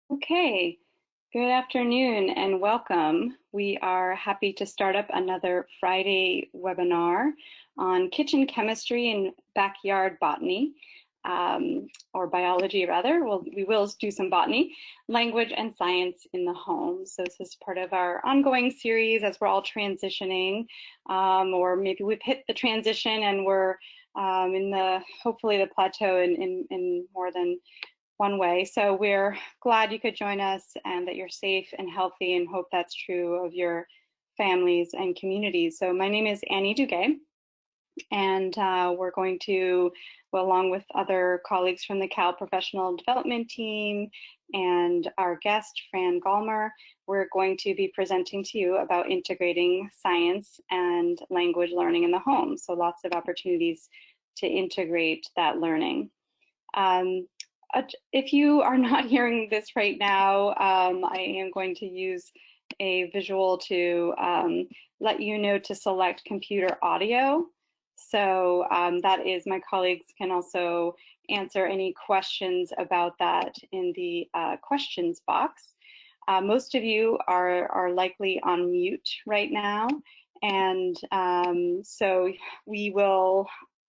Okay, good afternoon and welcome. We are happy to start up another Friday webinar on kitchen chemistry and backyard botany, or biology rather. We will do some botany, language and science in the home. So this is part of our ongoing series as we're all transitioning, or maybe we've hit the transition and we're in hopefully the plateau in more than one way. So we're glad you could join us and that you're safe and healthy, and hope that's true of your families and communities. So my name is Annie Duguay, and we're going to, well, along with other colleagues from the Cal Professional Development Team and our guest, Fran Gallmer, we're going to be presenting to you about integrating science and language learning in the home. So lots of opportunities to integrate that learning. If you are not hearing this right now, I am going to use a visual to let you know to select computer audio. So that is, my colleagues can also answer any questions about that in the questions box. Most of you are likely on mute right now, and so we will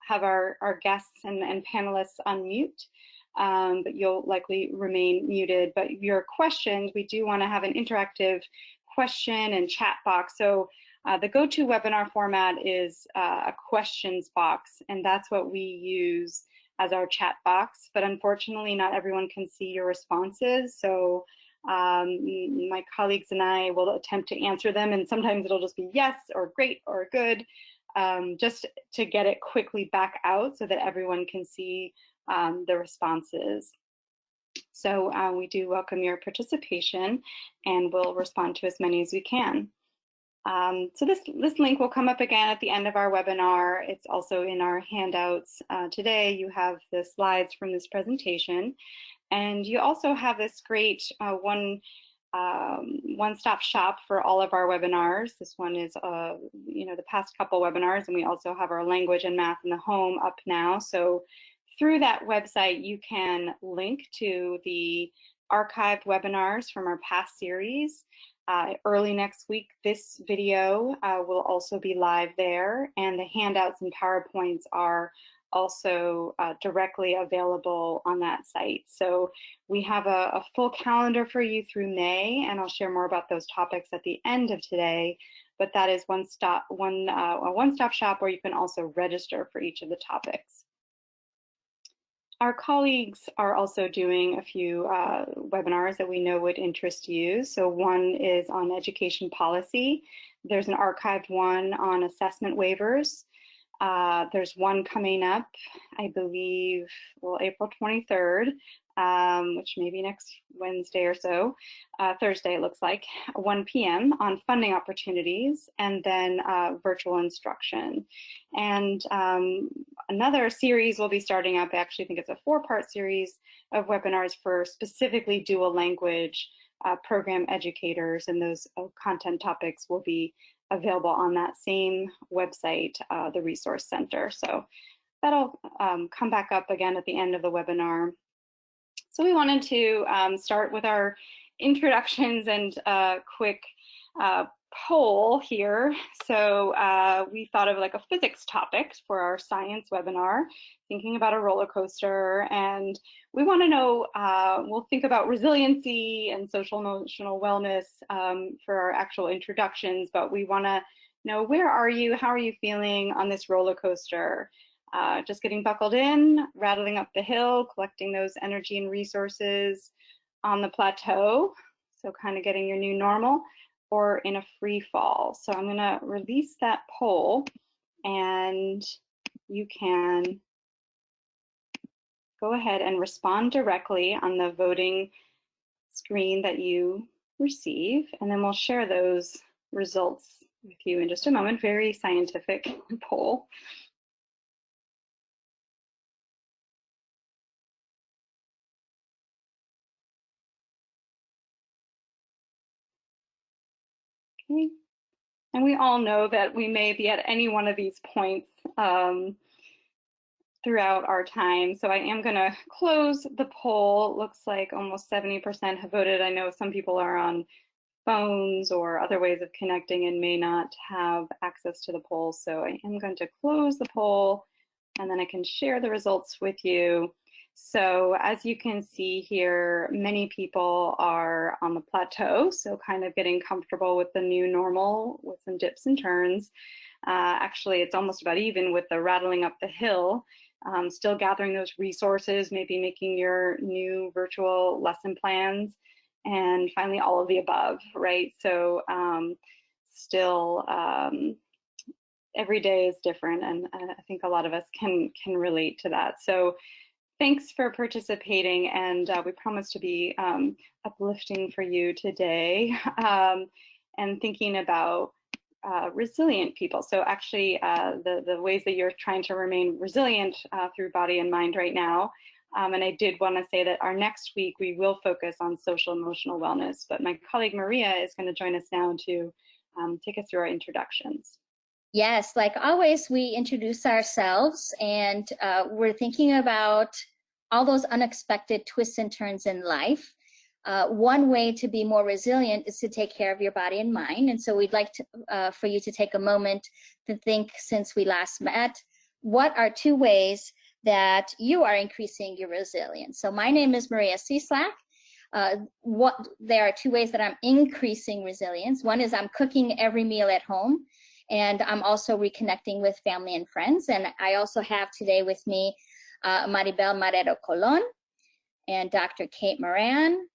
have our guests and panelists unmute. But you'll likely remain muted. But your questions, we do want to have an interactive question and chat box. So the GoToWebinar format is a questions box, and that's what we use as our chat box. But unfortunately, not everyone can see your responses. So my colleagues and I will attempt to answer them, and sometimes it'll just be yes or great or good, just to get it quickly back out so that everyone can see the responses. So we do welcome your participation, and we'll respond to as many as we can. So this link will come up again at the end of our webinar. It's also in our handouts. Today you have the slides from this presentation, and you also have this great one-stop shop for all of our webinars. This one is the past couple webinars, and we also have our language and math in the home up now. So through that website, you can link to the archived webinars from our past series. Early next week, this video will also be live there, and the handouts and PowerPoints are also directly available on that site. So we have a full calendar for you through May, and I'll share more about those topics at the end of today. But that is a one-stop shop where you can also register for each of the topics. Our colleagues are also doing a few webinars that we know would interest you. So one is on education policy. There's an archived one on assessment waivers. There's one coming up, I believe, well, April 23rd, which may be next Wednesday or so, Thursday it looks like, 1 p.m. on funding opportunities, and then virtual instruction. And another series will be starting up. I actually think it's a 4-part series of webinars for specifically dual language program educators, and those content topics will be available on that same website, the Resource Center. So that'll come back up again at the end of the webinar. So we wanted to start with our introductions and quick poll here. So we thought of like a physics topic for our science webinar, thinking about a roller coaster, and we want to know, we'll think about resiliency and social emotional wellness for our actual introductions, but we want to know, where are you, how are you feeling on this roller coaster? Just getting buckled in, rattling up the hill, collecting those energy and resources on the plateau, so kind of getting your new normal, or in a free fall. So I'm going to release that poll, and you can go ahead and respond directly on the voting screen that you receive, and then we'll share those results with you in just a moment. Very scientific poll. Okay. And we all know that we may be at any one of these points throughout our time. So I am going to close the poll. Looks like almost 70% have voted. I know some people are on phones or other ways of connecting and may not have access to the poll. So I am going to close the poll and then I can share the results with you. So as you can see here, many people are on the plateau, so kind of getting comfortable with the new normal with some dips and turns. Actually, it's almost about even with the rattling up the hill. Still gathering those resources, maybe making your new virtual lesson plans, and finally all of the above, right? So still every day is different, and I think a lot of us can relate to that. So thanks for participating, and we promise to be uplifting for you today and thinking about resilient people. So actually the ways that you're trying to remain resilient through body and mind right now. And I did want to say that our next week we will focus on social emotional wellness, but my colleague Maria is going to join us now to take us through our introductions. Yes, like always, we introduce ourselves, and we're thinking about all those unexpected twists and turns in life. One way to be more resilient is to take care of your body and mind. And so we'd like to, for you to take a moment to think, since we last met, what are 2 ways that you are increasing your resilience? So my name is Maria Cieslak. There are 2 ways that I'm increasing resilience. One is I'm cooking every meal at home, and I'm also reconnecting with family and friends. And I also have today with me Maribel Marrero Colon and Dr. Kate Moran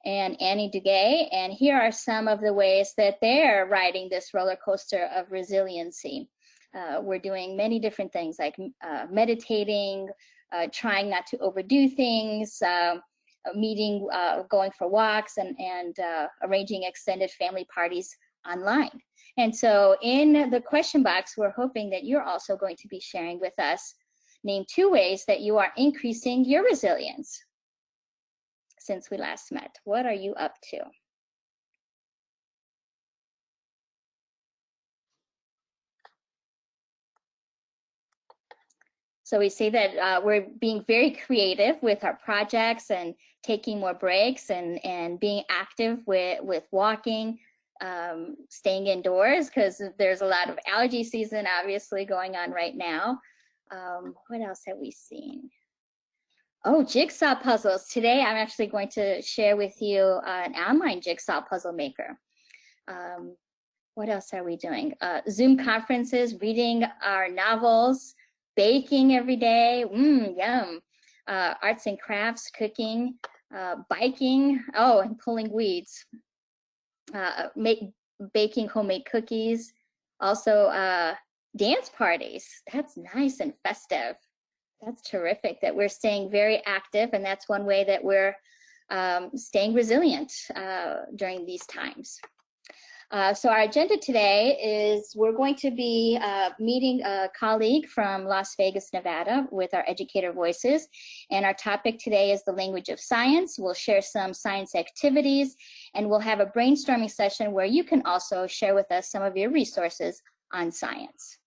and Annie Duguay. And here are some of the ways that they're riding this roller coaster of resiliency. We're doing many different things like meditating, trying not to overdo things, meeting, going for walks, and arranging extended family parties online. And so in the question box, we're hoping that you're also going to be sharing with us, name 2 ways that you are increasing your resilience since we last met. What are you up to? So we see that we're being very creative with our projects and taking more breaks and being active with walking, staying indoors, because there's a lot of allergy season obviously going on right now. What else have we seen? Oh, jigsaw puzzles. Today I'm actually going to share with you an online jigsaw puzzle maker. What else are we doing? Zoom conferences, reading our novels, baking every day, yum. Arts and crafts, cooking, biking, oh, and pulling weeds. Baking homemade cookies, also dance parties. That's nice and festive. That's terrific that we're staying very active, and that's one way that we're staying resilient during these times. So our agenda today is we're going to be meeting a colleague from Las Vegas, Nevada, with our educator voices. And our topic today is the language of science. We'll share some science activities, and we'll have a brainstorming session where you can also share with us some of your resources on science.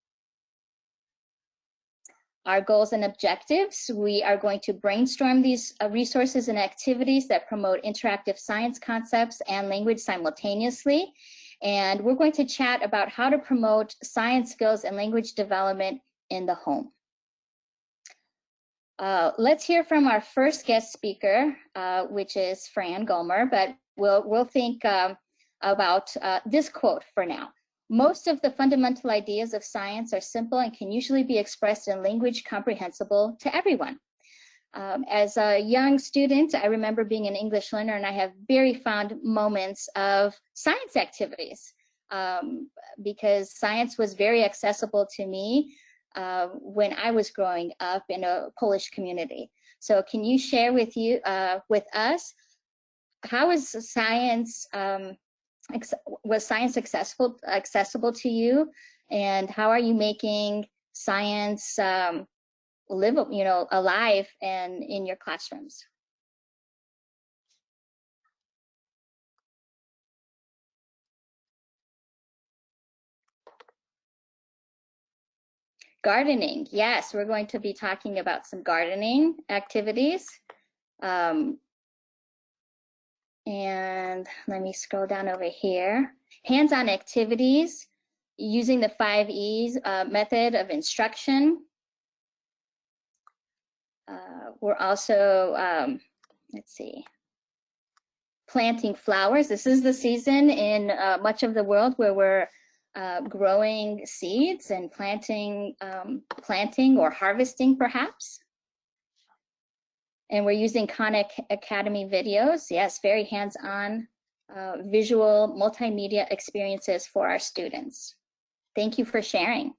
Our goals and objectives, we are going to brainstorm these resources and activities that promote interactive science concepts and language simultaneously. And we're going to chat about how to promote science skills and language development in the home. Let's hear from our first guest speaker, which is Fran Gomer, but we'll think about this quote for now. Most of the fundamental ideas of science are simple and can usually be expressed in language comprehensible to everyone. As a young student, I remember being an English learner, and I have very fond moments of science activities because science was very accessible to me when I was growing up in a Polish community. So can you share with us, how is science, was science accessible to you, and how are you making science alive and in your classrooms? Gardening. Yes, we're going to be talking about some gardening activities. And let me scroll down over here. Hands-on activities using the 5 E's method of instruction. We're also, let's see, planting flowers. This is the season in much of the world where we're growing seeds and planting or harvesting perhaps. And we're using Khan Academy videos. Yes, very hands-on visual multimedia experiences for our students. Thank you for sharing.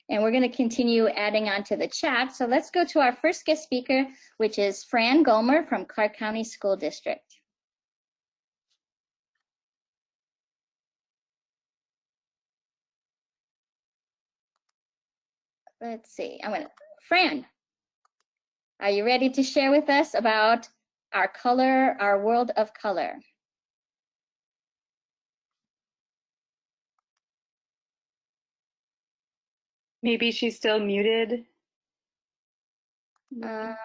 And we're going to continue adding on to the chat. So let's go to our first guest speaker, which is Fran Gomer from Clark County School District. Let's see. Fran, are you ready to share with us about our world of color? Maybe she's still muted. There,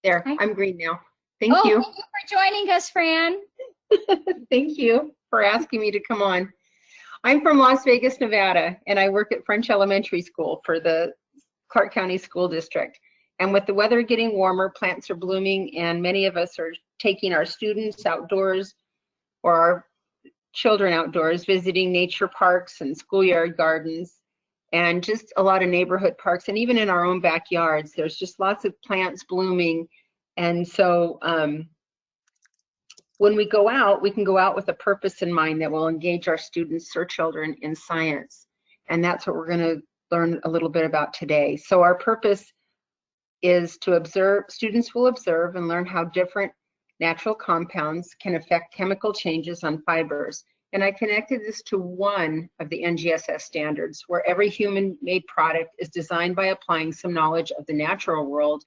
I'm green now. Thank you. Thank you for joining us, Fran. Thank you for asking me to come on. I'm from Las Vegas, Nevada, and I work at French Elementary School for the Clark County School District. And with the weather getting warmer, plants are blooming, and many of us are taking our students outdoors or our children outdoors, visiting nature parks and schoolyard gardens, and just a lot of neighborhood parks. And even in our own backyards, there's just lots of plants blooming. And so when we go out, we can go out with a purpose in mind that will engage our students or children in science. And that's what we're going to learn a little bit about today. So our purpose is to observe. Students will observe and learn how different natural compounds can affect chemical changes on fibers. And I connected this to one of the NGSS standards, where every human-made product is designed by applying some knowledge of the natural world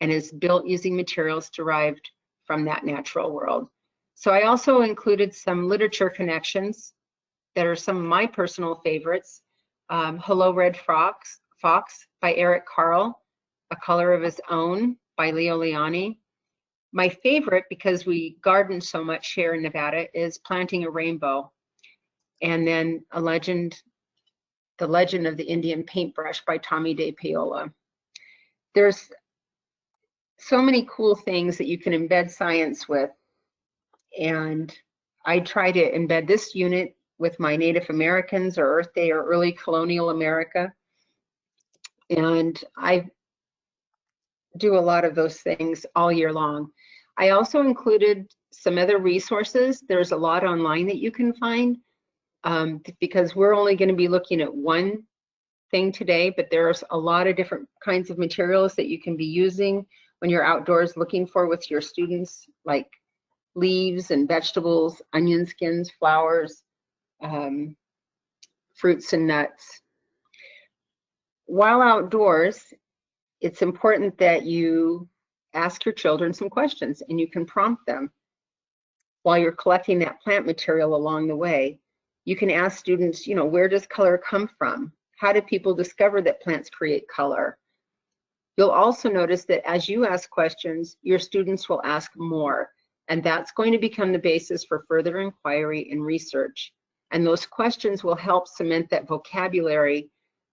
and is built using materials derived from that natural world. So I also included some literature connections that are some of my personal favorites. Hello, Red Fox by Eric Carle, A Color of His Own by Leo Liani. My favorite, because we garden so much here in Nevada, is Planting a Rainbow. And then The Legend of the Indian Paintbrush by Tommy De Paola. There's so many cool things that you can embed science with. And I try to embed this unit with my Native Americans or Earth Day or early colonial America. And I do a lot of those things all year long. I also included some other resources. There's a lot online that you can find because we're only going to be looking at one thing today, but there's a lot of different kinds of materials that you can be using when you're outdoors looking for with your students, like leaves and vegetables, onion skins, flowers, fruits and nuts. While outdoors, it's important that you ask your children some questions and you can prompt them while you're collecting that plant material along the way. You can ask students, where does color come from? How do people discover that plants create color? You'll also notice that as you ask questions, your students will ask more, and that's going to become the basis for further inquiry and research. And those questions will help cement that vocabulary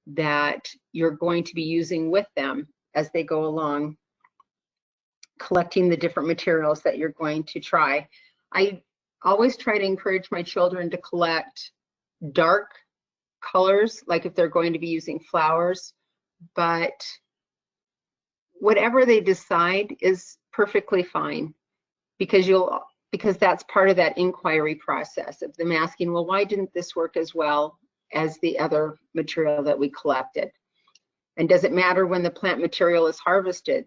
that you're going to be using with them as they go along, collecting the different materials that you're going to try. I always try to encourage my children to collect dark colors, like if they're going to be using flowers, but whatever they decide is perfectly fine, because that's part of that inquiry process of them asking, well, why didn't this work as well as the other material that we collected? And does it matter when the plant material is harvested?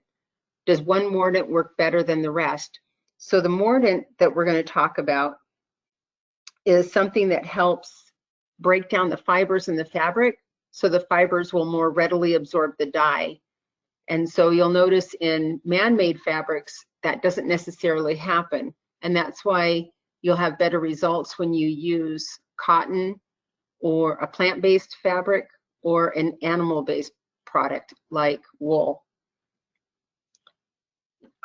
Does one mordant work better than the rest? So the mordant that we're going to talk about is something that helps break down the fibers in the fabric so the fibers will more readily absorb the dye. And so you'll notice in man-made fabrics that doesn't necessarily happen. And that's why you'll have better results when you use cotton or a plant-based fabric or an animal-based product like wool.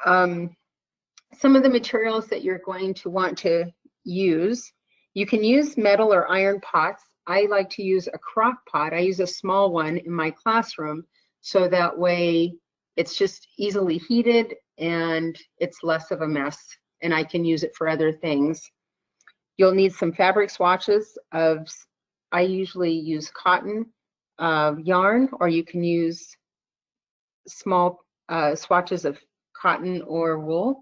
Some of the materials that you're going to want to use, you can use metal or iron pots. I like to use a crock pot. I use a small one in my classroom, so that way it's just easily heated and it's less of a mess, and I can use it for other things. You'll need some fabric swatches of, I usually use cotton yarn, or you can use small swatches of cotton or wool.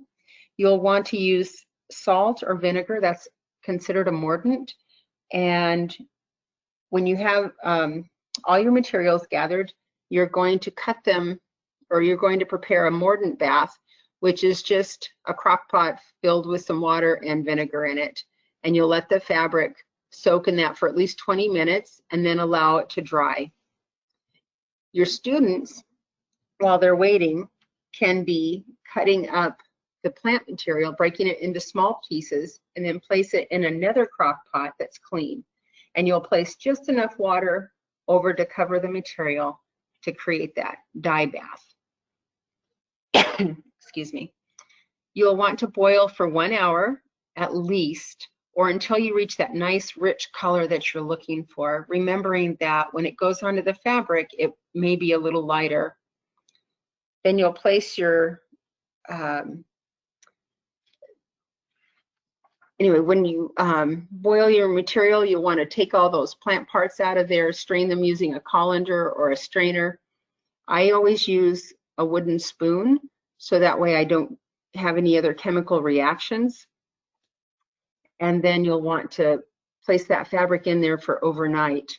You'll want to use salt or vinegar. That's considered a mordant. And when you have all your materials gathered, you're going to cut them, or you're going to prepare a mordant bath, which is just a crock pot filled with some water and vinegar in it. And you'll let the fabric soak in that for at least 20 minutes and then allow it to dry. Your students, while they're waiting, can be cutting up the plant material, breaking it into small pieces, and then place it in another crock pot that's clean. And you'll place just enough water over to cover the material to create that dye bath. Excuse me. You'll want to boil for 1 hour at least, or until you reach that nice rich color that you're looking for, remembering that when it goes onto the fabric, it may be a little lighter. Then you'll place your, anyway, when you boil your material, you'll want to take all those plant parts out of there, strain them using a colander or a strainer. I always use a wooden spoon, so that way I don't have any other chemical reactions. And then you'll want to place that fabric in there for overnight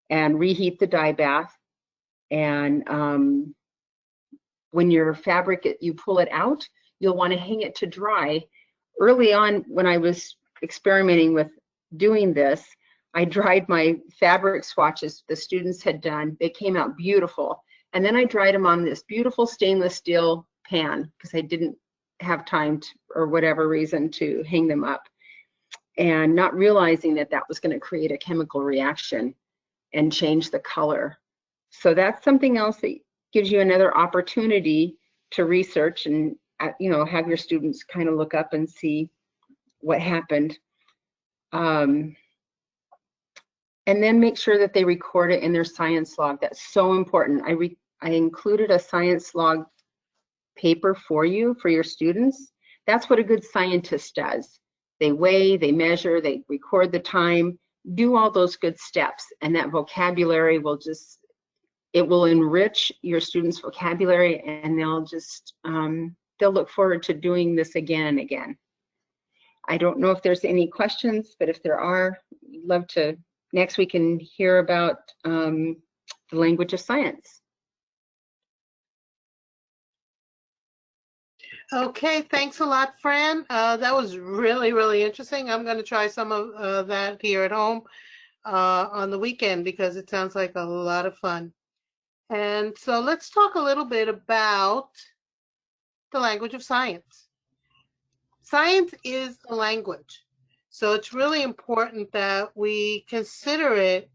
and reheat the dye bath. And when your fabric, you pull it out, you'll want to hang it to dry. Early on, when I was experimenting with doing this, I dried my fabric swatches the students had done. They came out beautiful. And then I dried them on this beautiful stainless steel pan because I didn't have time to, or whatever reason, to hang them up, and not realizing that that was going to create a chemical reaction and change the color. So that's something else that gives you another opportunity to research and, you know, have your students kind of look up and see what happened. And then make sure that they record it in their science log. That's so important. I included a science log paper for you, for your students. That's what a good scientist does. They weigh, they measure, they record the time, do all those good steps, and that vocabulary will just, it will enrich your students' vocabulary, and they'll just, they'll look forward to doing this again and again. I don't know if there's any questions, but if there are, I'd love to, next we can hear about the language of science. Okay, thanks a lot, Fran. That was really, really interesting. I'm going to try some of that here at home on the weekend because it sounds like a lot of fun. And so let's talk a little bit about the language of science. Science is a language. So it's really important that we consider it,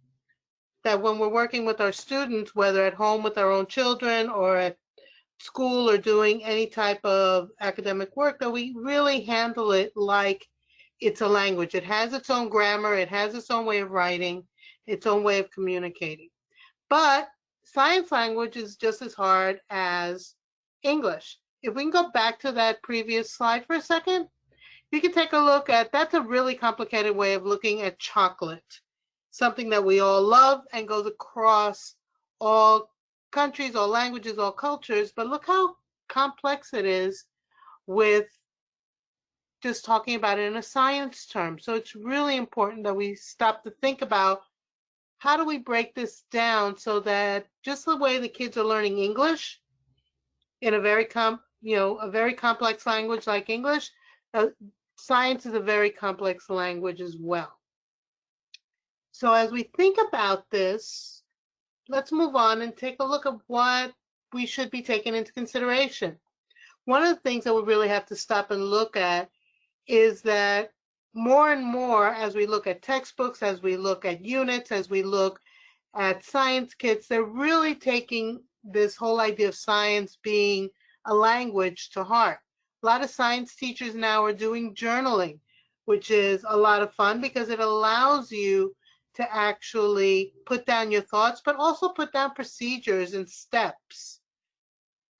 that when we're working with our students, whether at home with our own children or at school or doing any type of academic work, that we really handle it like it's a language. It has its own grammar, it has its own way of writing, its own way of communicating. But science language is just as hard as English. If we can go back to that previous slide for a second, you can take a look at, that's a really complicated way of looking at chocolate, something that we all love and goes across all countries, all languages, all cultures, but look how complex it is with just talking about it in a science term. So it's really important that we stop to think about, how do we break this down so that just the way the kids are learning English in a very a very complex language like English, science is a very complex language as well. So as we think about this, let's move on and take a look at what we should be taking into consideration. One of the things that we really have to stop and look at is that more and more, as we look at textbooks, as we look at units, as we look at science kits, they're really taking this whole idea of science being a language to heart. A lot of science teachers now are doing journaling, which is a lot of fun because it allows you to actually put down your thoughts, but also put down procedures and steps.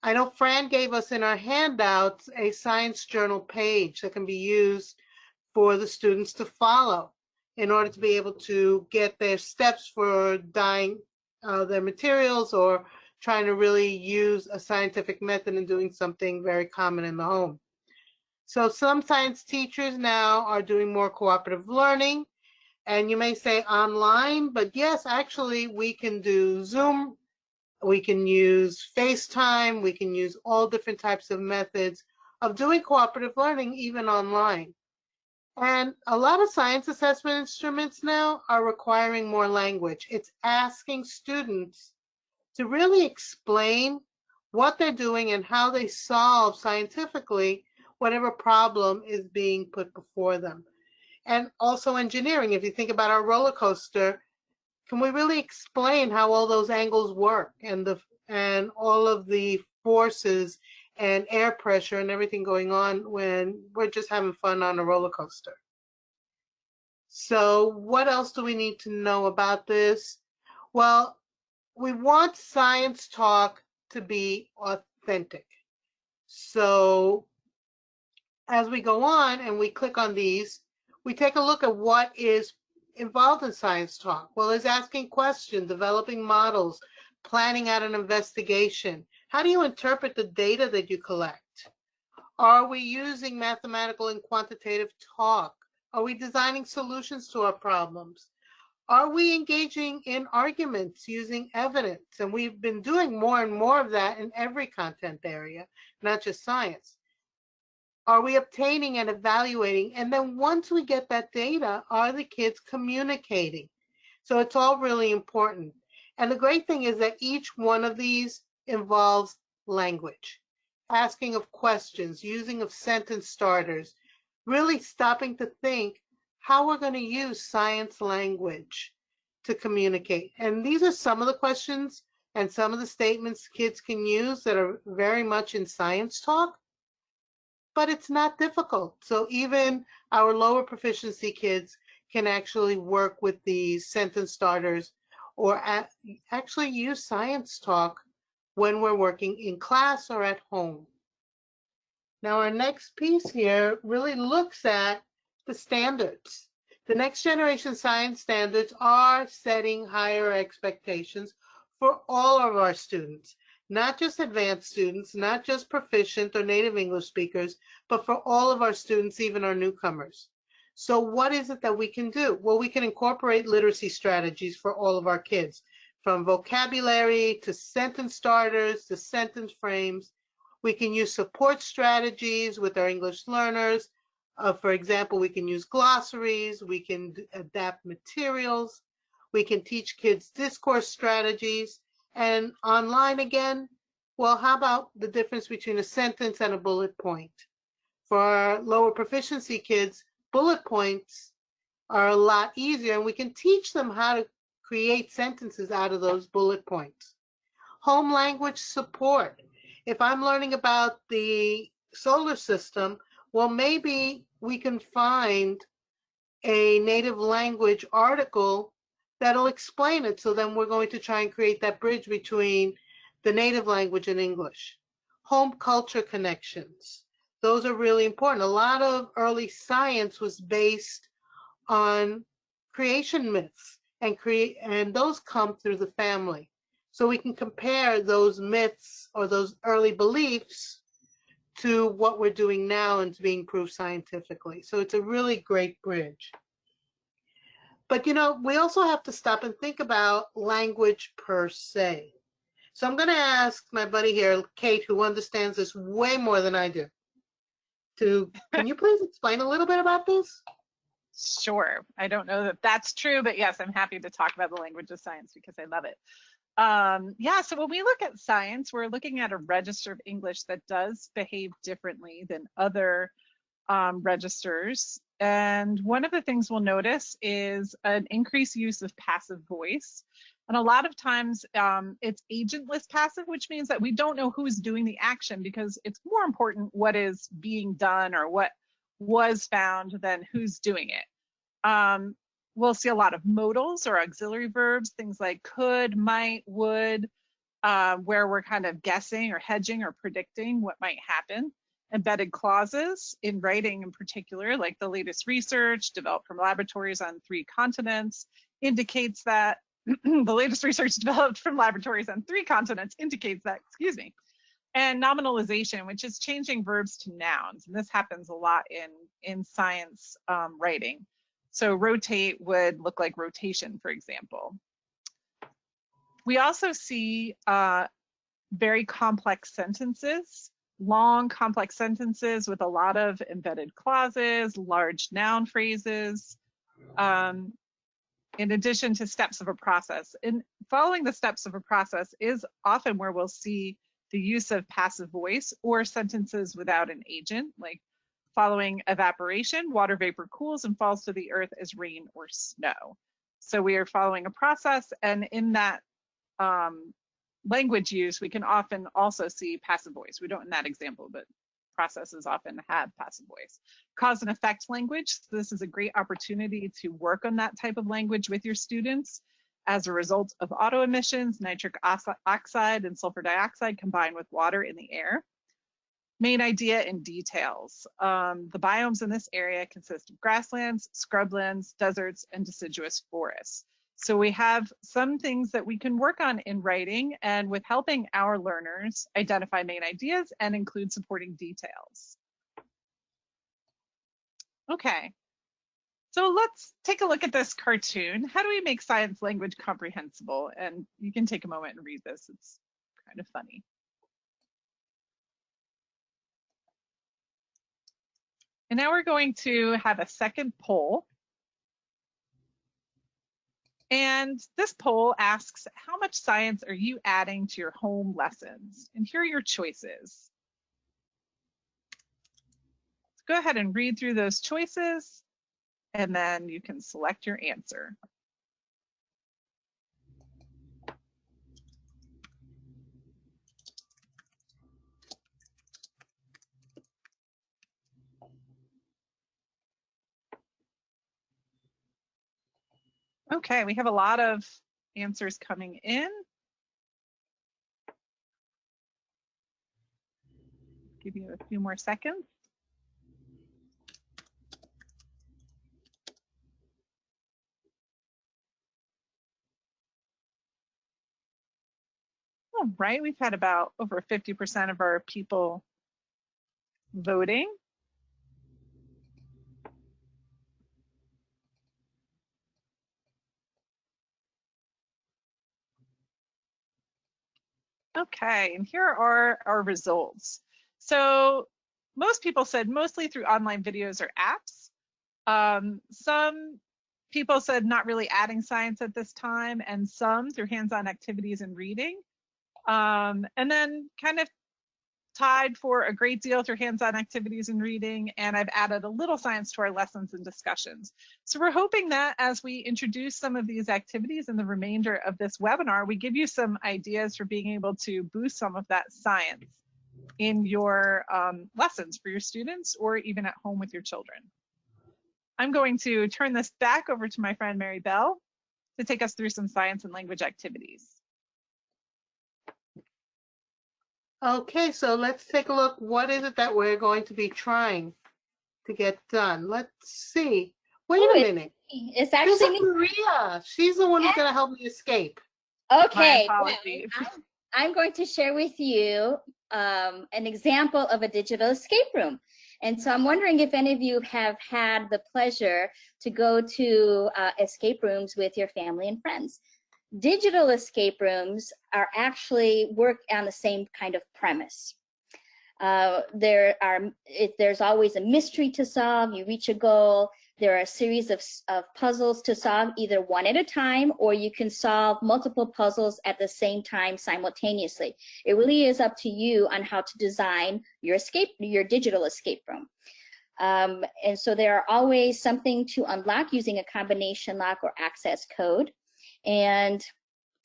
I know Fran gave us in our handouts a science journal page that can be used for the students to follow in order to be able to get their steps for dyeing their materials or trying to really use a scientific method in doing something very common in the home. So some science teachers now are doing more cooperative learning, and you may say online, but yes, actually we can do Zoom, we can use FaceTime, we can use all different types of methods of doing cooperative learning even online. And a lot of science assessment instruments now are requiring more language. It's asking students to really explain what they're doing and how they solve scientifically whatever problem is being put before them. And also engineering, if you think about our roller coaster, can we really explain how all those angles work and all of the forces and air pressure and everything going on when we're just having fun on a roller coaster? So what else do we need to know about this? Well, we want science talk to be authentic. So as we go on and we click on these, we take a look at what is involved in science talk. Well, it's asking questions, developing models, planning out an investigation. How do you interpret the data that you collect? Are we using mathematical and quantitative talk? Are we designing solutions to our problems? Are we engaging in arguments using evidence? And we've been doing more and more of that in every content area, not just science. Are we obtaining and evaluating? And then once we get that data, are the kids communicating? So it's all really important. And the great thing is that each one of these involves language, asking of questions, using of sentence starters, really stopping to think how we're going to use science language to communicate. And these are some of the questions and some of the statements kids can use that are very much in science talk, but it's not difficult. So even our lower proficiency kids can actually work with these sentence starters or actually use science talk when we're working in class or at home. Now our next piece here really looks at the standards. The next generation science standards are setting higher expectations for all of our students, not just advanced students, not just proficient or native English speakers, but for all of our students, even our newcomers. So what is it that we can do? Well, we can incorporate literacy strategies for all of our kids, from vocabulary to sentence starters to sentence frames. We can use support strategies with our English learners. For example, we can use glossaries, we can adapt materials, we can teach kids discourse strategies, and online again, well, how about the difference between a sentence and a bullet point? For our lower proficiency kids, bullet points are a lot easier, and we can teach them how to create sentences out of those bullet points. Home language support. If I'm learning about the solar system, well, maybe we can find a native language article that'll explain it. So then we're going to try and create that bridge between the native language and English. Home culture connections. Those are really important. A lot of early science was based on creation myths, and those come through the family. So we can compare those myths or those early beliefs to what we're doing now and being proved scientifically. So it's a really great bridge. But you know, we also have to stop and think about language per se. So I'm going to ask my buddy here, Kate, who understands this way more than I do, can you please explain a little bit about this? Sure. I don't know that that's true, but yes, I'm happy to talk about the language of science because I love it. Yeah, so when we look at science, we're looking at a register of English that does behave differently than other registers. And one of the things we'll notice is an increased use of passive voice. And a lot of times it's agentless passive, which means that we don't know who's doing the action, because it's more important what is being done or what was found than who's doing it. We'll see a lot of modals or auxiliary verbs, things like could, might, would, where we're kind of guessing or hedging or predicting what might happen. Embedded clauses in writing in particular, like the latest research developed from laboratories on 3 continents indicates that, the latest research developed from laboratories on 3 continents indicates that, excuse me. And nominalization, which is changing verbs to nouns. And this happens a lot in science writing. So rotate would look like rotation, for example. We also see very complex sentences, long complex sentences with a lot of embedded clauses, large noun phrases, in addition to steps of a process. And following the steps of a process is often where we'll see the use of passive voice or sentences without an agent, like following evaporation, water vapor cools and falls to the earth as rain or snow. So we are following a process, and in that language use, we can often also see passive voice. We don't in that example, but processes often have passive voice. Cause and effect language. So this is a great opportunity to work on that type of language with your students. As a result of auto emissions, nitric oxide and sulfur dioxide combine with water in the air. Main idea and details. The biomes in this area consist of grasslands, scrublands, deserts, and deciduous forests. So we have some things that we can work on in writing and with helping our learners identify main ideas and include supporting details. Okay, so let's take a look at this cartoon. How do we make science language comprehensible? And you can take a moment and read this. It's kind of funny. And now we're going to have a second poll. And this poll asks, how much science are you adding to your home lessons? And here are your choices. So go ahead and read through those choices, and then you can select your answer. Okay, we have a lot of answers coming in. Give you a few more seconds. All right, we've had about over 50% of our people voting. Okay, and here are our results. So most people said mostly through online videos or apps. Some people said not really adding science at this time, and some through hands-on activities and reading. And then kind of tied for a great deal through hands-on activities and reading, and I've added a little science to our lessons and discussions. So we're hoping that as we introduce some of these activities in the remainder of this webinar, we give you some ideas for being able to boost some of that science in your lessons for your students or even at home with your children. I'm going to turn this back over to my friend Mary Bell to take us through some science and language activities. Okay, so let's take a look. What is it that we're going to be trying to get done? Let's see. Wait a minute. It's actually Maria. She's the one who's going to help me escape. Okay. Well, I'm going to share with you an example of a digital escape room. And so I'm wondering if any of you have had the pleasure to go to escape rooms with your family and friends. Digital escape rooms are actually work on the same kind of premise. There's always a mystery to solve. You reach a goal. There are a series of puzzles to solve, either one at a time, or you can solve multiple puzzles at the same time simultaneously. It really is up to you on how to design your digital escape room. And so there are always something to unlock using a combination lock or access code. And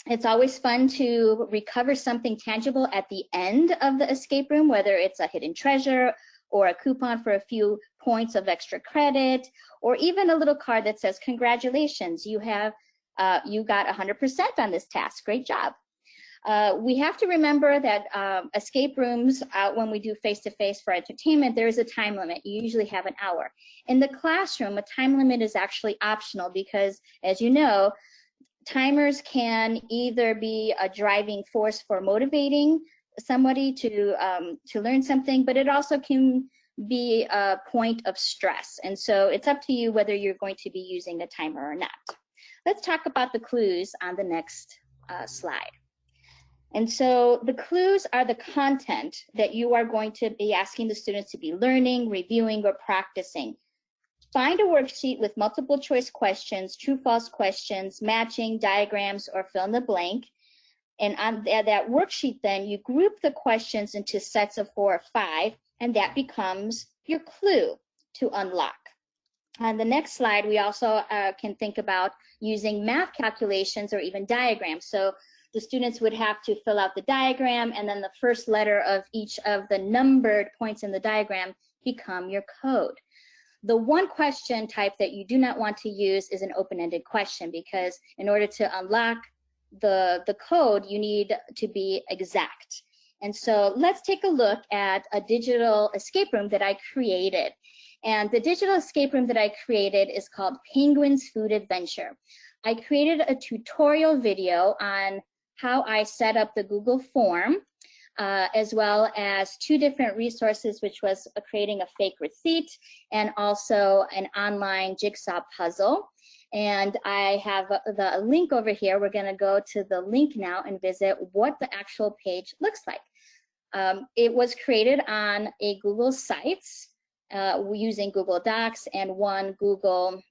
it's always fun to recover something tangible at the end of the escape room, whether it's a hidden treasure or a coupon for a few points of extra credit, or even a little card that says, congratulations, you got 100% on this task, great job. We have to remember that escape rooms, when we do face-to-face for entertainment, there is a time limit. You usually have an hour. In the classroom, a time limit is actually optional because, as you know, timers can either be a driving force for motivating somebody to learn something, but it also can be a point of stress. And so it's up to you whether you're going to be using a timer or not. Let's talk about the clues on the next slide. And so the clues are the content that you are going to be asking the students to be learning, reviewing, or practicing. Find a worksheet with multiple choice questions, true, false questions, matching, diagrams, or fill in the blank. And on that worksheet, then you group the questions into sets of 4 or 5, and that becomes your clue to unlock. On the next slide, we also can think about using math calculations or even diagrams. So the students would have to fill out the diagram, and then the first letter of each of the numbered points in the diagram become your code. The one question type that you do not want to use is an open-ended question, because in order to unlock the code, you need to be exact. And so let's take a look at a digital escape room that I created. And the digital escape room that I created is called Penguin's Food Adventure. I created a tutorial video on how I set up the Google form, as well as 2 different resources, which was creating a fake receipt and also an online jigsaw puzzle. And I have the link over here. We're going to go to the link now and visit what the actual page looks like. It was created on a Google Sites using Google Docs and one Google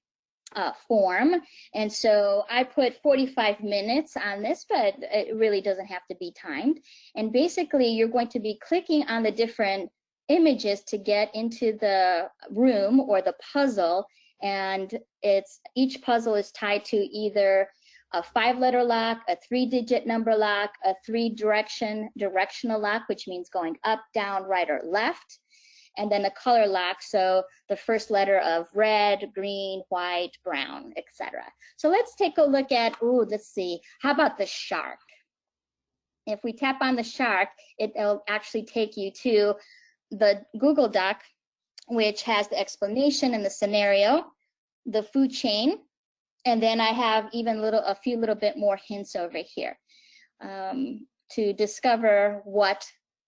form. And so I put 45 minutes on this, but it really doesn't have to be timed. And basically, you're going to be clicking on the different images to get into the room or the puzzle. And each puzzle is tied to either a 5-letter lock, a 3-digit number lock, a 3-directional lock, which means going up, down, right, or left, and then a color lock, so the first letter of red, green, white, brown, etc. So let's take a look at, let's see, how about the shark? If we tap on the shark, it'll actually take you to the Google Doc, which has the explanation and the scenario, the food chain, and then I have even a few little bit more hints over here to discover what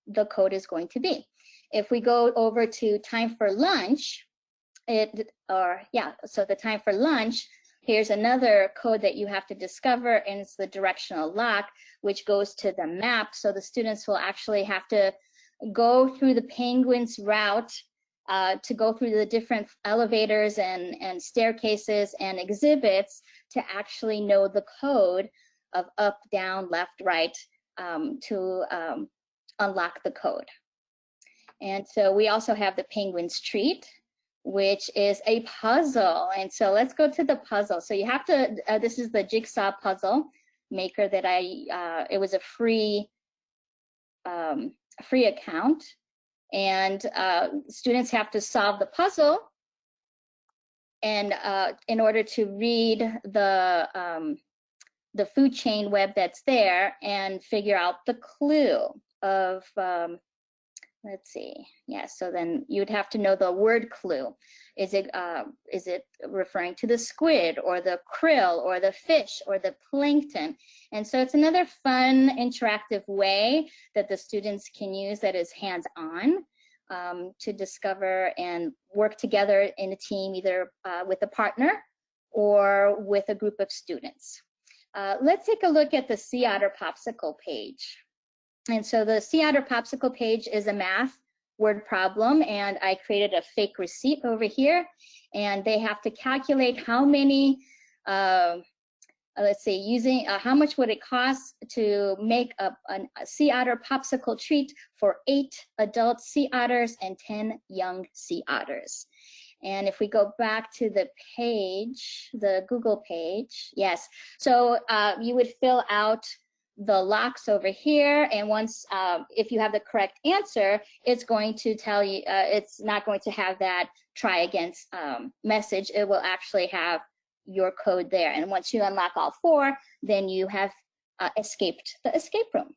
the code is going to be. If we go over to time for lunch, so the time for lunch, here's another code that you have to discover, and it's the directional lock, which goes to the map. So the students will actually have to go through the penguin's route to go through the different elevators and staircases and exhibits to actually know the code of up, down, left, right to unlock the code. And so we also have the Penguin's Treat, which is a puzzle. And so let's go to the puzzle. So you have to, this is the jigsaw puzzle maker that it was a free account. And students have to solve the puzzle. And in order to read the food chain web that's there and figure out the clue of, let's see, so then you would have to know the word clue. Is it referring to the squid or the krill or the fish or the plankton? And so it's another fun interactive way that the students can use that is hands-on to discover and work together in a team, either with a partner or with a group of students. Let's take a look at the Sea Otter Popsicle page. And so the Sea Otter Popsicle page is a math word problem, and I created a fake receipt over here, and they have to calculate how many let's see, using how much would it cost to make a sea otter popsicle treat for 8 adult sea otters and 10 young sea otters? And if we go back to the page, the Google page, yes. So you would fill out the locks over here, and once, if you have the correct answer, it's going to tell you, it's not going to have that try again message. It will actually have your code there. And once you unlock all 4, then you have escaped the escape room.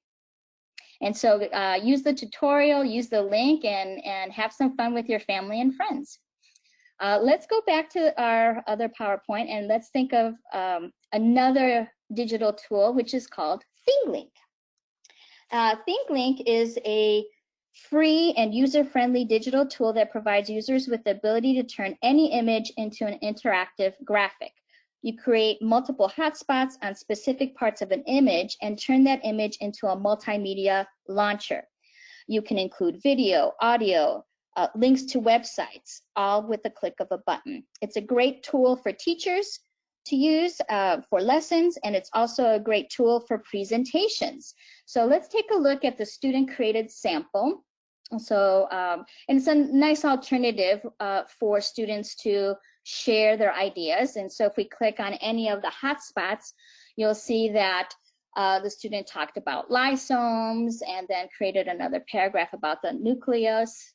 And so use the tutorial, use the link, and have some fun with your family and friends. Let's go back to our other PowerPoint, and let's think of another digital tool, which is called ThingLink. ThingLink is a free and user-friendly digital tool that provides users with the ability to turn any image into an interactive graphic. You create multiple hotspots on specific parts of an image and turn that image into a multimedia launcher. You can include video, audio, links to websites, all with the click of a button. It's a great tool for teachers to use for lessons, and it's also a great tool for presentations. So let's take a look at the student-created sample. So, and it's a nice alternative for students to share their ideas. And so if we click on any of the hotspots, you'll see that the student talked about lysomes and then created another paragraph about the nucleus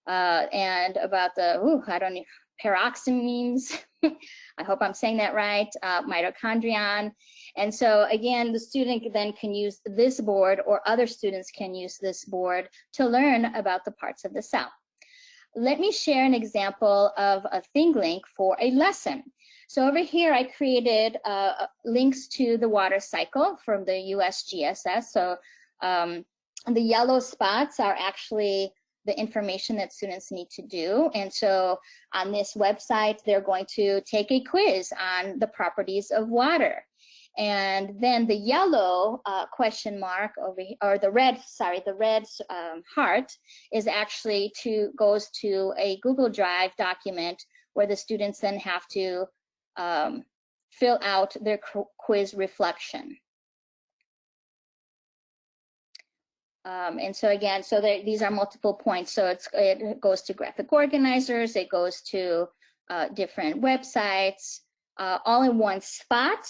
and about the, I don't know, peroxamines. I hope I'm saying that right, mitochondrion. And so again, the student then can use this board, or other students can use this board to learn about the parts of the cell. Let me share an example of a ThingLink for a lesson. So over here, I created links to the water cycle from the USGSS. So the yellow spots are actually the information that students need to do. And so on this website, they're going to take a quiz on the properties of water. And then the yellow question mark over here, or the red, sorry, the red heart is actually goes to a Google Drive document where the students then have to fill out their quiz reflection. And so again, so these are multiple points. So it goes to graphic organizers, it goes to different websites, all in one spot.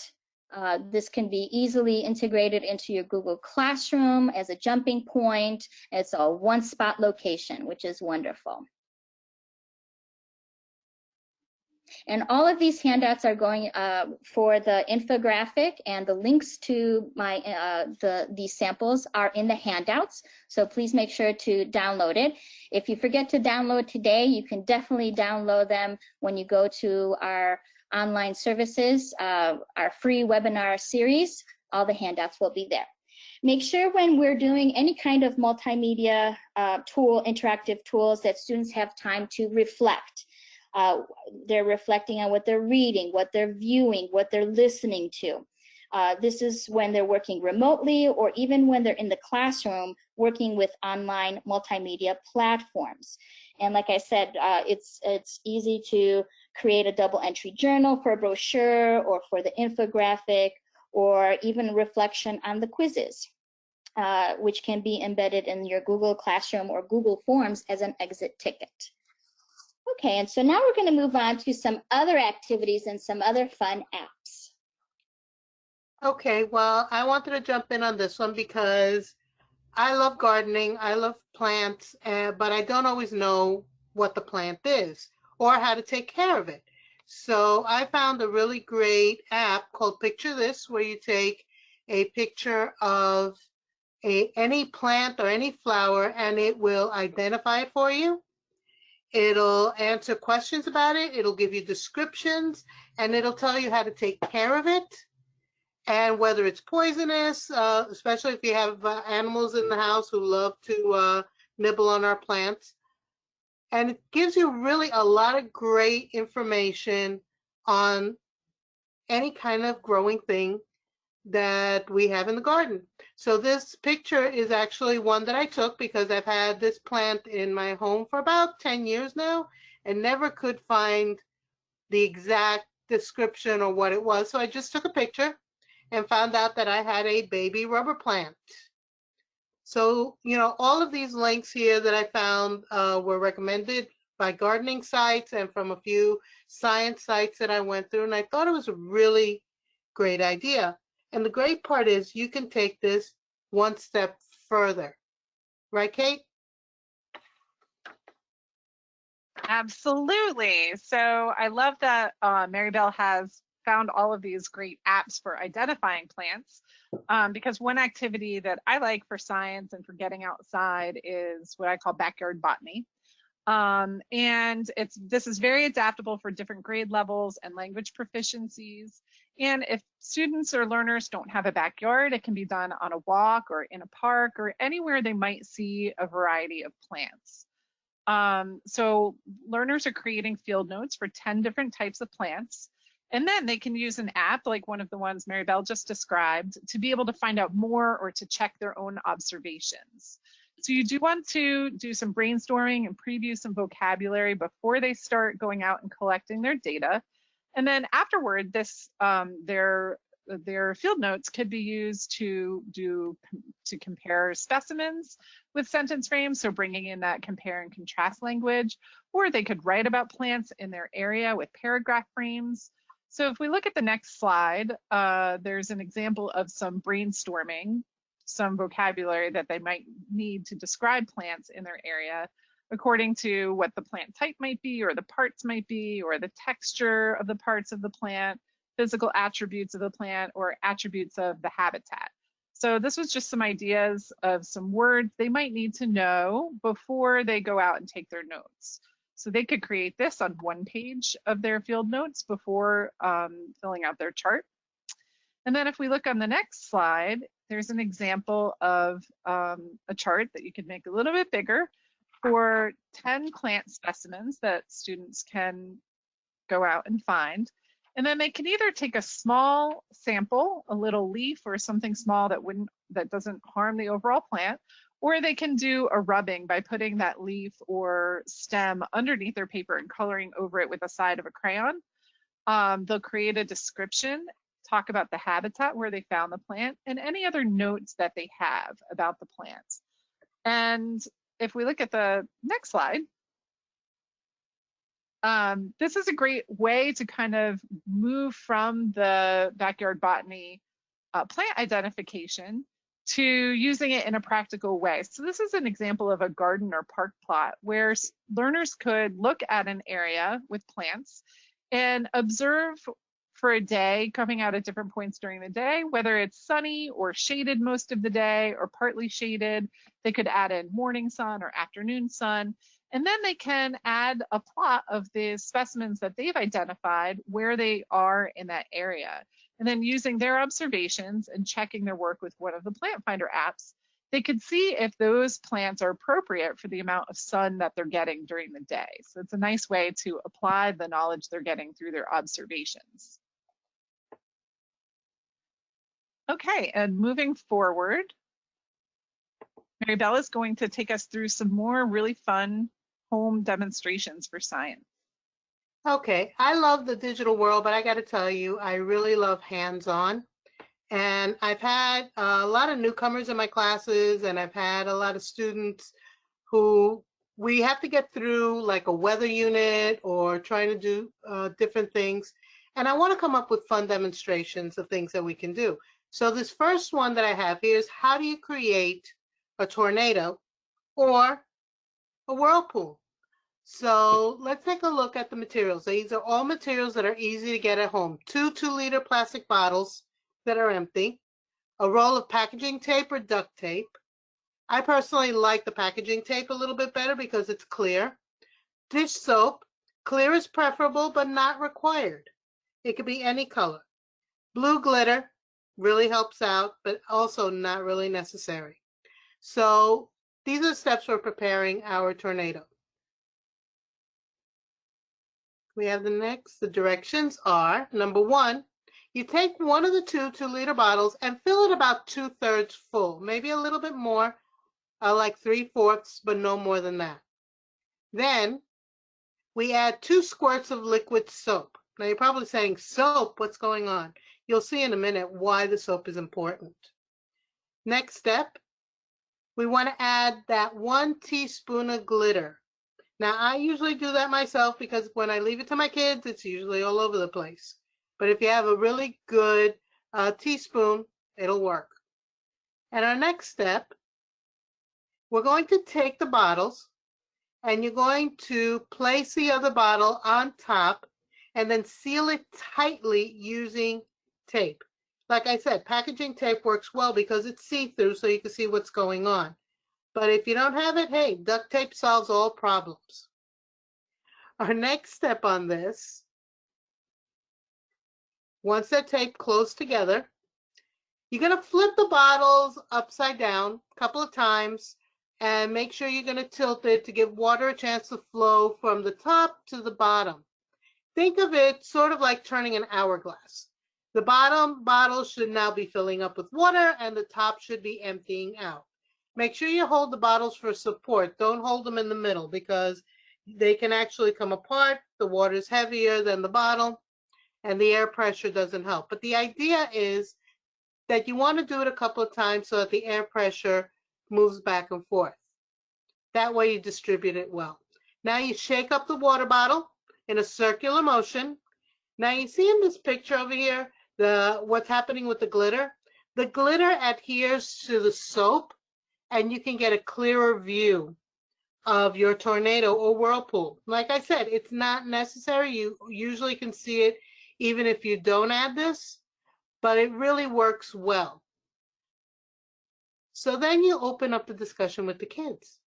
This can be easily integrated into your Google Classroom as a jumping point. It's a one-spot location, which is wonderful. And all of these handouts are going for the infographic, and the links to my these samples are in the handouts. So please make sure to download it. If you forget to download today, you can definitely download them when you go to our online services, our free webinar series. All the handouts will be there. Make sure when we're doing any kind of multimedia tool, interactive tools, that students have time to reflect. They're reflecting on what they're reading, what they're viewing, what they're listening to. This is when they're working remotely, or even when they're in the classroom working with online multimedia platforms. And like I said, it's easy to create a double entry journal for a brochure, or for the infographic, or even reflection on the quizzes, which can be embedded in your Google Classroom or Google Forms as an exit ticket. Okay, and so now we're going to move on to some other activities and some other fun apps. Okay, well, I wanted to jump in on this one because I love gardening, I love plants, but I don't always know what the plant is or how to take care of it. So I found a really great app called Picture This, where you take a picture of any plant or any flower, and it will identify it for you. It'll answer questions about it, it'll give you descriptions, and it'll tell you how to take care of it, and whether it's poisonous, especially if you have animals in the house who love to nibble on our plants. And it gives you really a lot of great information on any kind of growing thing that we have in the garden. So this picture is actually one that I took because I've had this plant in my home for about 10 years now and never could find the exact description or what it was. So I just took a picture and found out that I had a baby rubber plant. So, you know, all of these links here that I found were recommended by gardening sites and from a few science sites that I went through. And I thought it was a really great idea. And the great part is you can take this one step further. Right, Kate? Absolutely. So I love that Mary Bell has found all of these great apps for identifying plants, because one activity that I like for science and for getting outside is what I call backyard botany. And this is very adaptable for different grade levels and language proficiencies. And if students or learners don't have a backyard, it can be done on a walk or in a park or anywhere they might see a variety of plants. So learners are creating field notes for 10 different types of plants. And then they can use an app like one of the ones Mary Bell just described to be able to find out more or to check their own observations. So you do want to do some brainstorming and preview some vocabulary before they start going out and collecting their data. And then afterward, their field notes could be used to compare specimens with sentence frames, so bringing in that compare and contrast language, or they could write about plants in their area with paragraph frames. So if we look at the next slide, there's an example of some brainstorming, some vocabulary that they might need to describe plants in their area according to what the plant type might be, or the parts might be, or the texture of the parts of the plant, physical attributes of the plant, or attributes of the habitat. So this was just some ideas of some words they might need to know before they go out and take their notes. So they could create this on one page of their field notes before filling out their chart. And then if we look on the next slide, there's an example of a chart that you can make a little bit bigger for 10 plant specimens that students can go out and find. And then they can either take a small sample, a little leaf or something small that doesn't harm the overall plant, or they can do a rubbing by putting that leaf or stem underneath their paper and coloring over it with the side of a crayon. They'll create a description, talk about the habitat where they found the plant, and any other notes that they have about the plant. And if we look at the next slide, this is a great way to kind of move from the backyard botany plant identification to using it in a practical way. So this is an example of a garden or park plot where learners could look at an area with plants and observe for a day, coming out at different points during the day, whether it's sunny or shaded most of the day or partly shaded. They could add in morning sun or afternoon sun. And then they can add a plot of the specimens that they've identified where they are in that area. And then using their observations and checking their work with one of the plant finder apps, they could see if those plants are appropriate for the amount of sun that they're getting during the day. So it's a nice way to apply the knowledge they're getting through their observations. Okay, and moving forward, Mary Bell is going to take us through some more really fun home demonstrations for science. Okay, I love the digital world, but I got to tell you, I really love hands-on. And I've had a lot of newcomers in my classes, and I've had a lot of students who we have to get through like a weather unit or trying to do different things. And I want to come up with fun demonstrations of things that we can do. So this first one that I have here is how do you create a tornado or a whirlpool? So let's take a look at the materials. These are all materials that are easy to get at home. 2 2-liter plastic bottles that are empty, a roll of packaging tape or duct tape. I personally like the packaging tape a little bit better because it's clear. Dish soap, clear is preferable but not required. It could be any color. Blue glitter really helps out, but also not really necessary. So these are the steps for preparing our tornado. We have the next. The directions are, number 1, you take one of the 2 2-liter bottles and fill it about 2/3 full, maybe a little bit more, like 3/4, but no more than that. Then we add 2 squirts of liquid soap. Now you're probably saying, soap, what's going on? You'll see in a minute why the soap is important. Next step, we want to add that 1 teaspoon of glitter. Now I usually do that myself because when I leave it to my kids, it's usually all over the place. But if you have a really good teaspoon, it'll work. And our next step, we're going to take the bottles and you're going to place the other bottle on top and then seal it tightly using tape. Like I said, packaging tape works well because it's see-through so you can see what's going on. But if you don't have it, hey, duct tape solves all problems. Our next step on this, once they're taped close together, you're going to flip the bottles upside down a couple of times and make sure you're going to tilt it to give water a chance to flow from the top to the bottom. Think of it sort of like turning an hourglass. The bottom bottle should now be filling up with water and the top should be emptying out. Make sure you hold the bottles for support. Don't hold them in the middle because they can actually come apart. The water is heavier than the bottle and the air pressure doesn't help. But the idea is that you want to do it a couple of times so that the air pressure moves back and forth. That way you distribute it well. Now you shake up the water bottle in a circular motion. Now you see in this picture over here, what's happening with the glitter? The glitter adheres to the soap and you can get a clearer view of your tornado or whirlpool. Like I said, it's not necessary. You usually can see it even if you don't add this, but it really works well. So then you open up the discussion with the kids.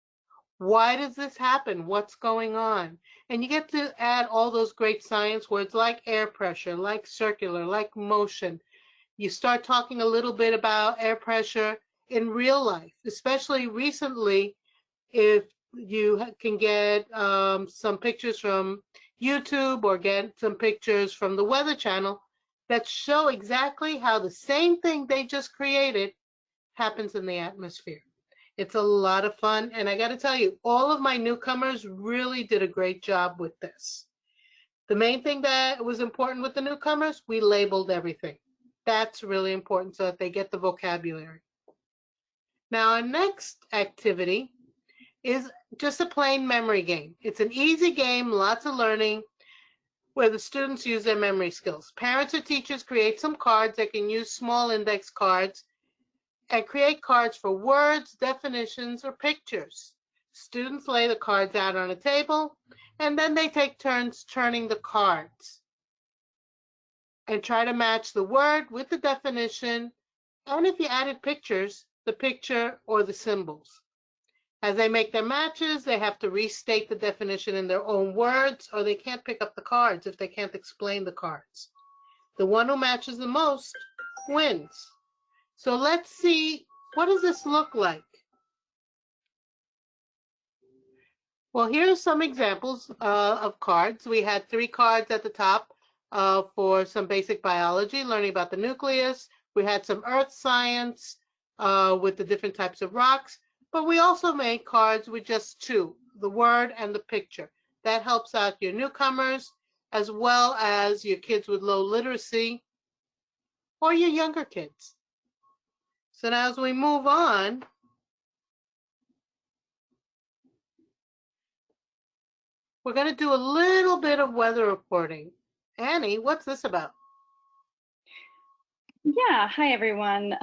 Why does this happen? What's going on? And you get to add all those great science words like air pressure, like circular, like motion. You start talking a little bit about air pressure in real life, especially recently, if you can get some pictures from YouTube or get some pictures from the Weather Channel that show exactly how the same thing they just created happens in the atmosphere. It's a lot of fun, and I got to tell you, all of my newcomers really did a great job with this. The main thing that was important with the newcomers, we labeled everything. That's really important so that they get the vocabulary. Now, our next activity is just a plain memory game. It's an easy game, lots of learning, where the students use their memory skills. Parents or teachers create some cards. They can use small index cards and create cards for words, definitions, or pictures. Students lay the cards out on a table, and then they take turns turning the cards and try to match the word with the definition, and if you added pictures, the picture or the symbols. As they make their matches, they have to restate the definition in their own words, or they can't pick up the cards if they can't explain the cards. The one who matches the most wins. So let's see, what does this look like? Well, here's some examples of cards. We had 3 cards at the top for some basic biology, learning about the nucleus. We had some earth science with the different types of rocks, but we also made cards with just 2, the word and the picture. That helps out your newcomers as well as your kids with low literacy or your younger kids. So now as we move on, we're going to do a little bit of weather reporting. Annie, what's this about? Yeah, hi everyone.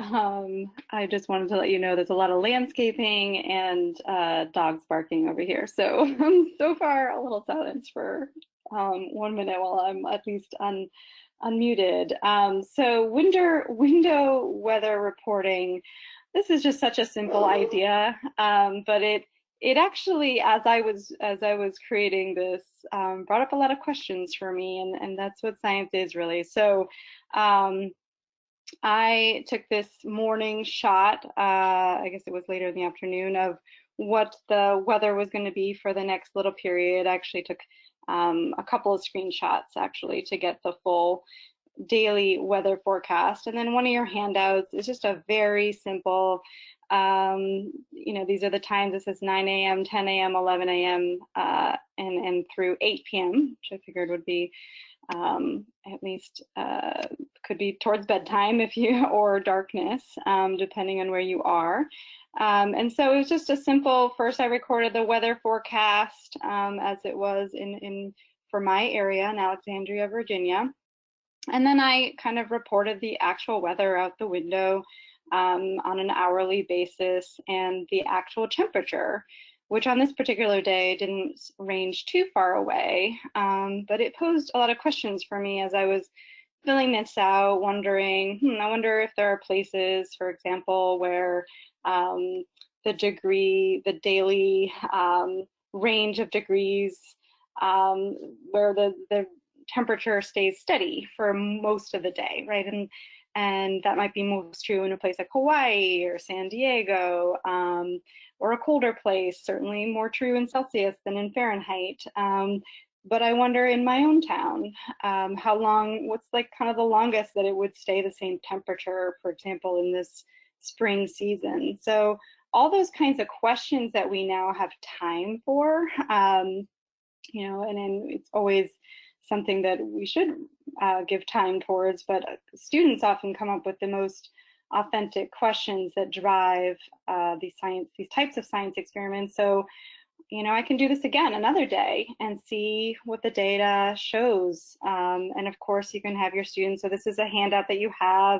I just wanted to let you know there's a lot of landscaping and dogs barking over here. So so far a little silence for 1 minute while I'm at least unmuted. So window weather reporting. This is just such a simple idea, but it actually, as I was creating this, brought up a lot of questions for me, and that's what science is really. So. I took this morning shot, I guess it was later in the afternoon, of what the weather was going to be for the next little period. I actually took a couple of screenshots actually to get the full daily weather forecast. And then one of your handouts is just a very simple, these are the times. This is 9 a.m., 10 a.m., 11 a.m., and through 8 p.m., which I figured would be at least could be towards bedtime if you, or darkness, depending on where you are. And so it was just a simple, first I recorded the weather forecast as it was for my area in Alexandria, Virginia. And then I kind of reported the actual weather out the window on an hourly basis and the actual temperature, which on this particular day didn't range too far away, but it posed a lot of questions for me as I was filling this out, wondering, I wonder if there are places, for example, where the daily range of degrees, where the temperature stays steady for most of the day, right? And that might be most true in a place like Hawaii or San Diego, or a colder place, certainly more true in Celsius than in Fahrenheit. But I wonder in my own town, what's like kind of the longest that it would stay the same temperature, for example, in this spring season. So all those kinds of questions that we now have time for, and then it's always something that we should give time towards, but students often come up with the most authentic questions that drive these types of science experiments. So, I can do this again another day and see what the data shows. And of course, you can have your students. So this is a handout that you have.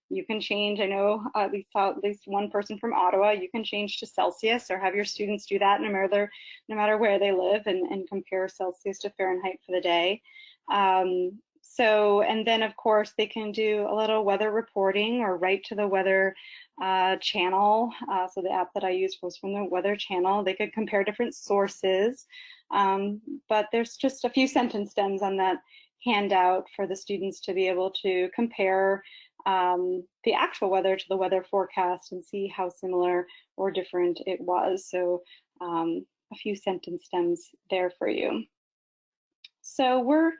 You can change. I know at least one person from Ottawa. You can change to Celsius, or have your students do that no matter where they live, and compare Celsius to Fahrenheit for the day. And then of course they can do a little weather reporting or write to the weather channel. So the app that I used was from the weather channel. They could compare different sources, but there's just a few sentence stems on that handout for the students to be able to compare the actual weather to the weather forecast and see how similar or different it was. So a few sentence stems there for you. So we're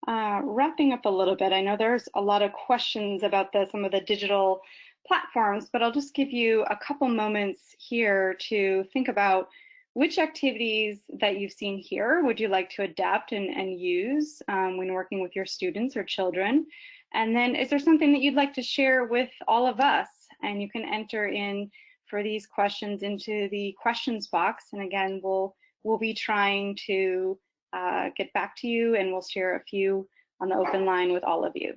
wrapping up a little bit. I know there's a lot of questions about some of the digital platforms, but I'll just give you a couple moments here to think about which activities that you've seen here would you like to adapt and use when working with your students or children. And then is there something that you'd like to share with all of us? And you can enter in for these questions into the questions box. And again, we'll be trying to get back to you, and we'll share a few on the open line with all of you.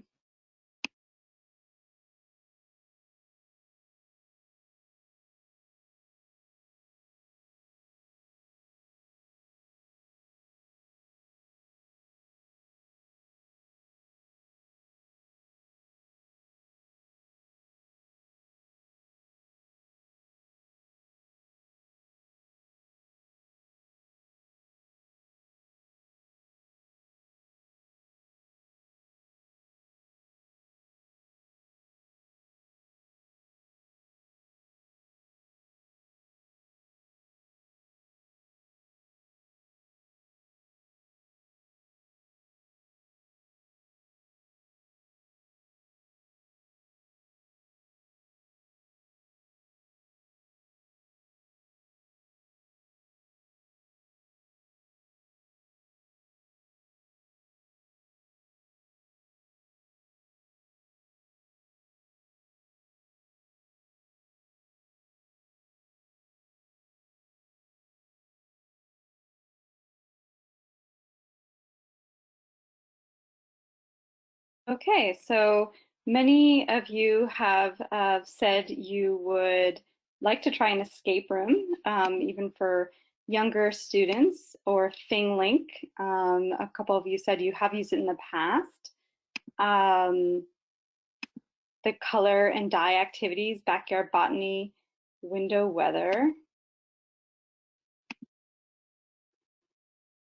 Okay, so many of you have said you would like to try an escape room, even for younger students, or ThingLink. A couple of you said you have used it in the past. The color and dye activities, backyard botany, window weather.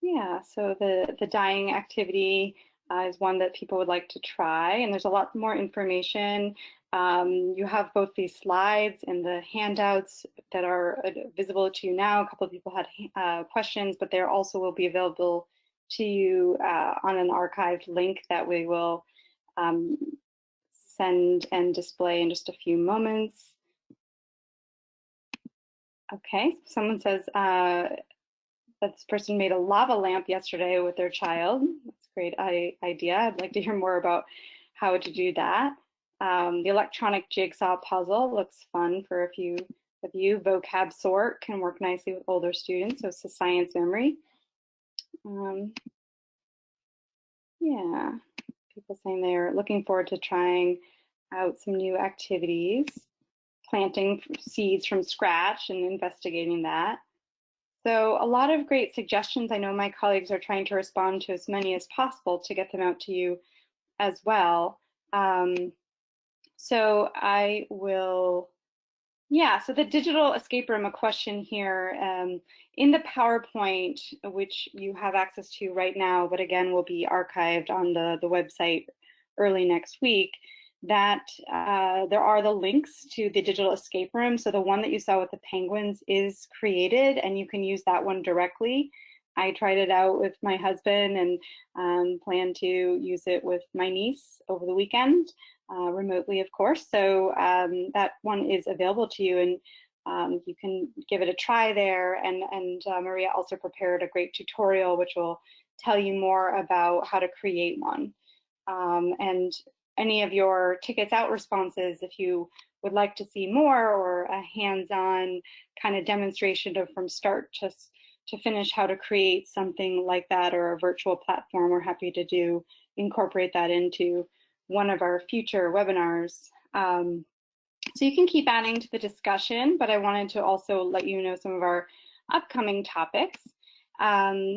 Yeah, so the dyeing activity is one that people would like to try, and there's a lot more information. You have both these slides and the handouts that are visible to you now. A couple of people had questions, but they also will be available to you on an archived link that we will send and display in just a few moments. Okay, someone says this person made a lava lamp yesterday with their child. That's a great idea. I'd like to hear more about how to do that. The electronic jigsaw puzzle looks fun for a few of you. Vocab sort can work nicely with older students, so it's a science memory. Yeah, people saying they're looking forward to trying out some new activities, planting seeds from scratch and investigating that. So a lot of great suggestions. I know my colleagues are trying to respond to as many as possible to get them out to you as well. So I will, yeah, so the digital escape room, a question here. In the PowerPoint, which you have access to right now, but again will be archived on the website early next week, that there are the links to the digital escape room. So the one that you saw with the penguins is created, and you can use that one directly. I tried it out with my husband and plan to use it with my niece over the weekend, remotely, of course. So that one is available to you, and you can give it a try there. And Maria also prepared a great tutorial, which will tell you more about how to create one. And any of your tickets out responses, if you would like to see more, or a hands-on kind of demonstration of from start to finish how to create something like that, or a virtual platform, we're happy to incorporate that into one of our future webinars. So you can keep adding to the discussion, but I wanted to also let you know some of our upcoming topics.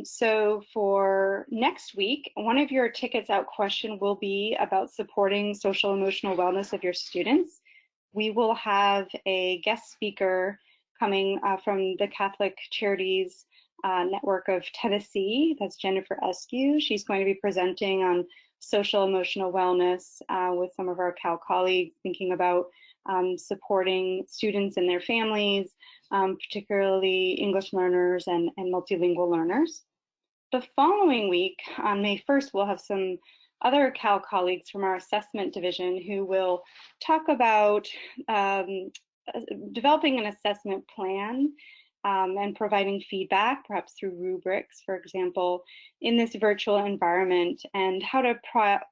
So for next week, one of your tickets out question will be about supporting social emotional wellness of your students. We will have a guest speaker coming from the Catholic Charities Network of Tennessee. That's Jennifer Eskew. She's going to be presenting on social emotional wellness with some of our Cal colleagues, thinking about supporting students and their families, particularly English learners and multilingual learners. The following week, on May 1st, we'll have some other Cal colleagues from our assessment division who will talk about developing an assessment plan and providing feedback, perhaps through rubrics, for example, in this virtual environment, and how to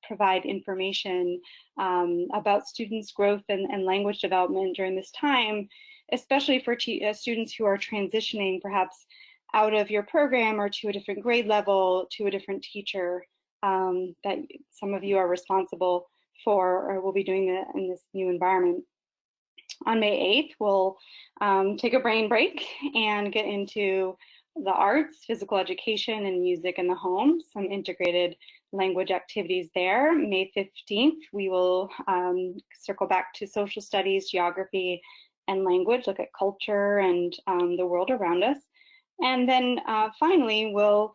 provide information about students' growth and language development during this time, especially for students who are transitioning perhaps out of your program or to a different grade level, to a different teacher that some of you are responsible for or will be doing that in this new environment. On May 8th, we'll take a brain break and get into the arts, physical education, and music in the home, some integrated language activities there. May 15th, we will circle back to social studies, geography, and language, look at culture and the world around us. And then finally, we'll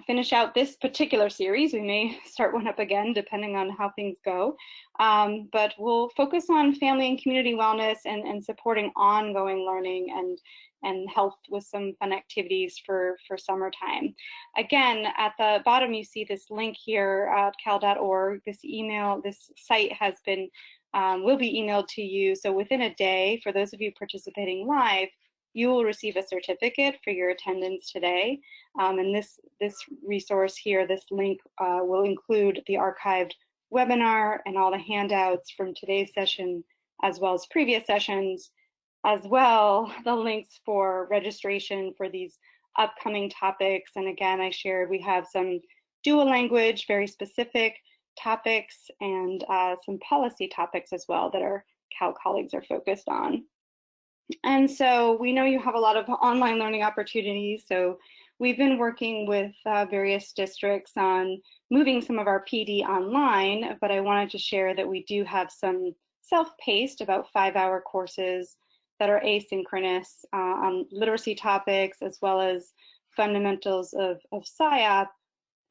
finish out this particular series. We may start one up again depending on how things go, but we'll focus on family and community wellness and supporting ongoing learning and health with some fun activities for summertime. Again, at the bottom you see this link here at cal.org. This site has been will be emailed to you. So within a day, for those of you participating live, you will receive a certificate for your attendance today. And this resource here, this link will include the archived webinar and all the handouts from today's session, as well as previous sessions, as well the links for registration for these upcoming topics. And again, I shared we have some dual language, very specific topics, and some policy topics as well that our Cal colleagues are focused on. And so we know you have a lot of online learning opportunities. So we've been working with various districts on moving some of our PD online, but I wanted to share that we do have some self-paced, about 5-hour courses that are asynchronous on literacy topics, as well as fundamentals of SciOp.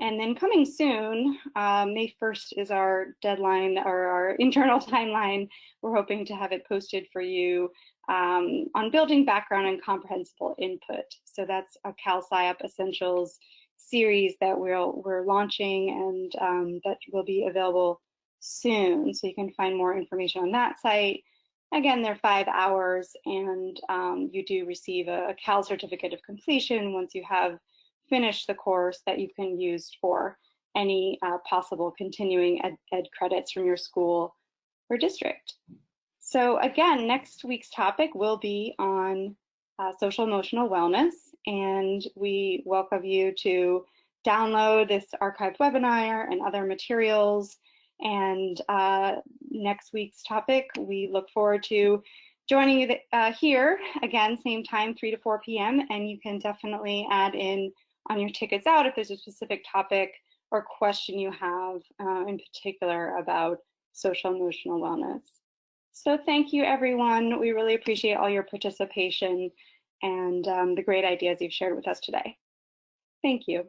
And then coming soon, May 1st is our deadline, or our internal timeline. We're hoping to have it posted for you on building background and comprehensible input. So that's a Cal SciOp Essentials series that we're launching, and that will be available soon. So you can find more information on that site. Again, they're 5 hours, and you do receive a CAL certificate of completion once you have finished the course that you can use for any possible continuing ed credits from your school or district. So again, next week's topic will be on social emotional wellness, and we welcome you to download this archived webinar and other materials. And next week's topic, we look forward to joining you here again, same time, 3 to 4 p.m. And you can definitely add in on your tickets out if there's a specific topic or question you have in particular about social emotional wellness. So thank you, everyone. We really appreciate all your participation and the great ideas you've shared with us today. Thank you.